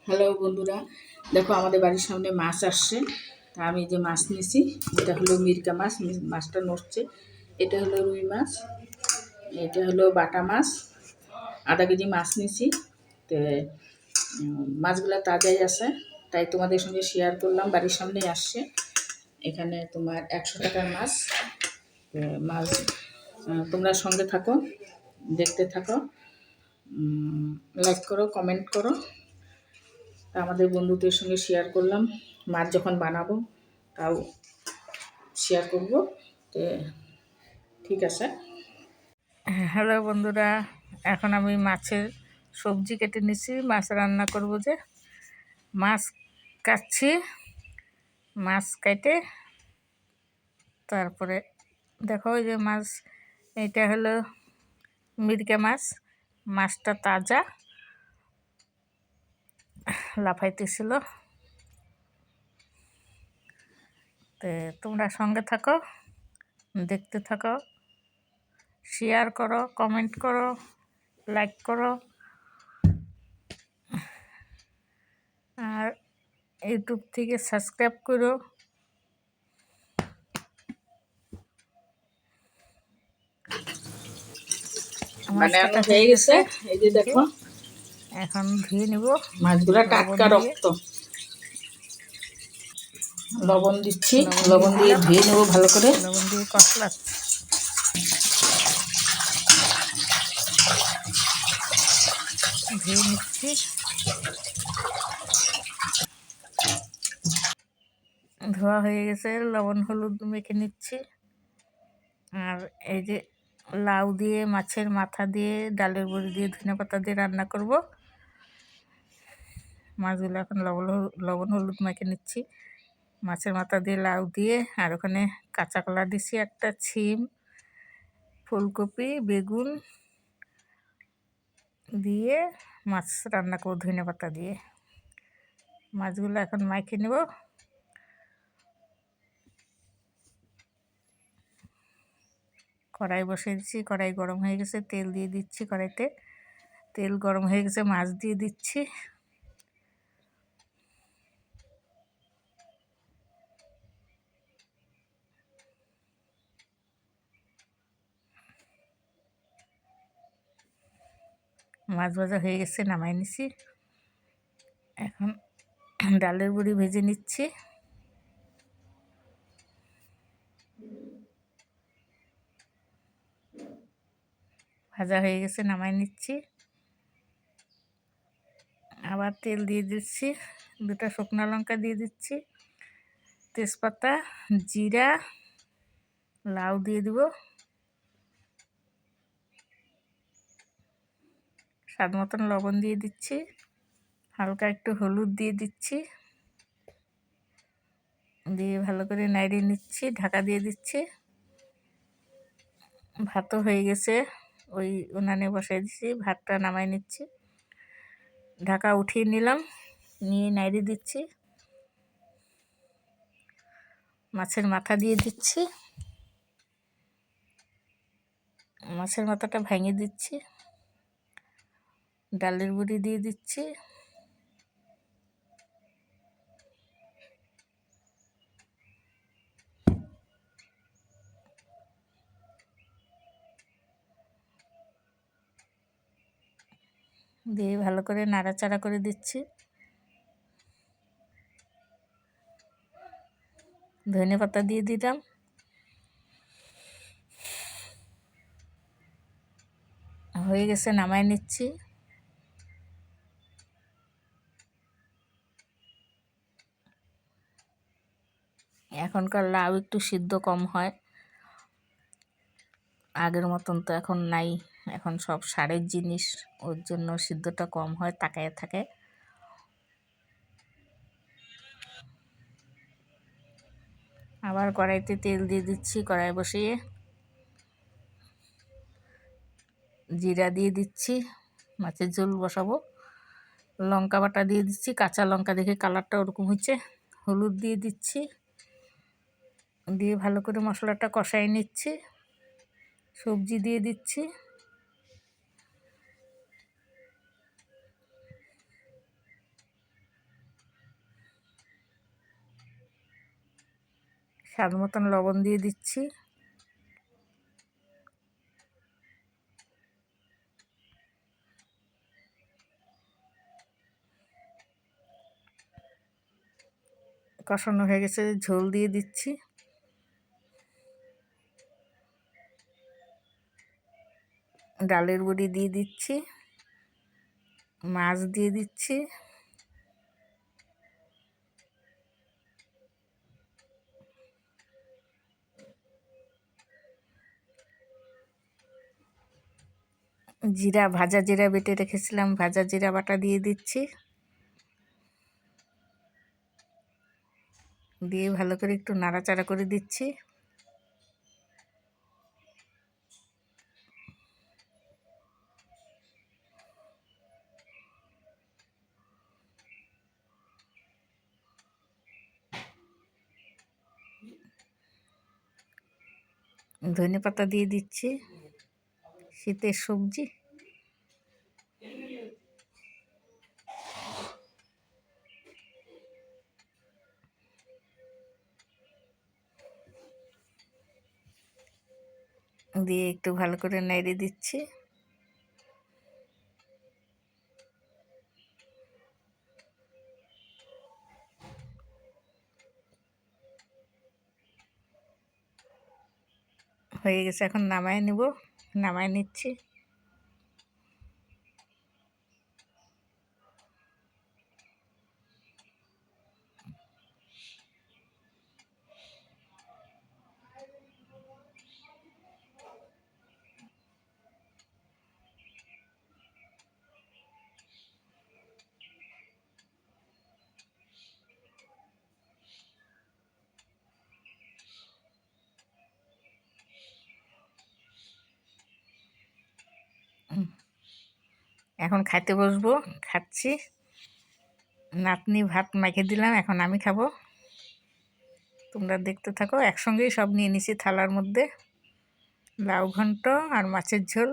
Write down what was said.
Hello বন্ধুরা, দেখো আমাদের বাড়ির সামনে মাছ আসছে। তা আমি যে মাছ নিয়েছি এটা হলো মিরকা মাছ, মাছটা নড়ছে। এটা হলো রুই মাছ, এটা হলো বাটা মাছ। আধা কেজি মাছ নিয়েছি। তো মাছগুলো তাজাই আছে, তাই তোমাদের সঙ্গে শেয়ার করলাম। বাড়ির সামনেই আসছে। এখানে তোমার 100 টাকার মাছ। তো মাছ তোমরা সঙ্গে থাকো, দেখতে থাকো, লাইক করো, কমেন্ট করো। আমাদের বন্ধুদের সঙ্গে শেয়ার করলাম। মাছ যখন বানাবো তাও শেয়ার করব। তো ঠিক আছে। হ্যালো বন্ধুরা, এখন আমি মাছের সবজি কেটে নিছি। মাছ রান্না করব, যে মাছ কাটছি। মাছ কেটে তারপরে দেখো ওই যে মাছ, এটা হলো মিরকা মাছ। মাছটা তাজা, লাফাইতেছিল। তো তোমরা সঙ্গে থাকো, দেখতে থাকো, শেয়ার করো, কমেন্ট করো, লাইক করো, আর ইউটিউব থেকে সাবস্ক্রাইব করো। বানানো হয়ে গেছে। এই যে দেখো, এখন ধুয়ে নিব। মাছগুলো টাটকা, রক্ত। লবণ দিচ্ছি, লবণ দিয়ে ধুয়ে নেব ভালো করে। লবণ দিয়ে কষলাচ্ছি, ধুয়ে নিচ্ছি। ধোয়া হয়ে গেছে, লবণ হলুদ মেখে নিচ্ছি। আর এই যে লাউ দিয়ে, মাছের মাথা দিয়ে, ডালের বড়ি দিয়ে, ধনেপাতা দিয়ে রান্না করব। মাছগুলো এখন লবণ হলুদ মেখে নিচ্ছি। মাছের মাথা দিয়ে, লাউ দিয়ে, আর ওখানে কাঁচা কলা দিছি, একটা ছিম, ফুলকপি, বেগুন দিয়ে মাছ রান্না করব ধনেপাতা দিয়ে। মাছগুলো এখন মাখিয়ে নেব। কড়াই বসিয়ে দিচ্ছি, কড়াই গরম হয়ে গেছে, তেল দিয়ে দিচ্ছি কড়াইতে। তেল গরম হয়ে গেছে, মাছ দিয়ে দিচ্ছি। মাছ ভাজা হয়ে গেছে, নামাই নিছি। এখন ডালের বড়ি ভেজে নিচ্ছি। ভাজা হয়ে গেছে, নামাই নিচ্ছি। আবার তেল দিয়ে দিচ্ছি, দুটো শুকনো লঙ্কা দিয়ে দিচ্ছি, তেজপাতা, জিরা, লাউ দিয়ে দিব। স্বাদ মতন লবণ দিয়ে দিচ্ছি, হালকা একটু হলুদ দিয়ে দিচ্ছি, দিয়ে ভালো করে নাড়িয়ে নিচ্ছি, ঢাকা দিয়ে দিচ্ছি। ভাতও হয়ে গেছে, ওই উনানে বসাই দিচ্ছি। ভাতটা নামাই নিচ্ছি, ঢাকা উঠিয়ে নিলাম, নিয়ে নাড়িয়ে দিচ্ছি। মাছের মাথা দিয়ে দিচ্ছি, মাছের মাথাটা ভেঙে দিচ্ছি। ডালের বড়ি দিয়ে দিচ্ছি, দিয়ে ভালো করে নাড়াচাড়া করে দিচ্ছি। ধনেপাতা দিয়ে দিলাম। হয়ে গেছে, নামাই নিচ্ছি। এখনকার লাউ একটু সিদ্ধ কম হয়, আগের মতন তো এখন নাই। এখন সব সারের জিনিস, ওর জন্য সিদ্ধটা কম হয়, তাকায় থাকে। আবার কড়াইতে তেল দিয়ে দিচ্ছি, কড়াই বসিয়ে জিরা দিয়ে দিচ্ছি। মাছের ঝোল বসাবো। লঙ্কা বাটা দিয়ে দিচ্ছি, কাঁচা লঙ্কা দেখে কালারটা ওরকম হচ্ছে। হলুদ দিয়ে দিচ্ছি, দিয়ে ভালো করে মশলাটা কষাই নিচ্ছি। সবজি দিয়ে দিচ্ছি, স্বাদ মতন লবণ দিয়ে দিচ্ছি। কষানো হয়ে গেছে, ঝোল দিয়ে দিচ্ছি। ডালের বড়ি দিয়ে দিচ্ছি, মাছ দিয়ে দিচ্ছি, জিরা, ভাজা জিরা বেটে রেখেছিলাম, ভাজা জিরা বাটা দিয়ে দিচ্ছি। দিয়ে ভালো করে একটু নাড়াচাড়া করে দিচ্ছি। ধনেপাতা দিয়ে দিচ্ছি, শীতের সবজি। দিয়ে একটু ভালো করে নেড়ে দিচ্ছি। হয়ে গেছে, এখন নামায় নেব। নামায় নিচ্ছি। এখন খাইতে বসবো, খাচ্ছি। নাতনি ভাত মেখে দিলাম, এখন আমি খাবো। তোমরা দেখতে থাকো। একসঙ্গেই সব নিয়ে নিছি থালার মধ্যে। লাউ ঘন্ট আর মাছের ঝোল।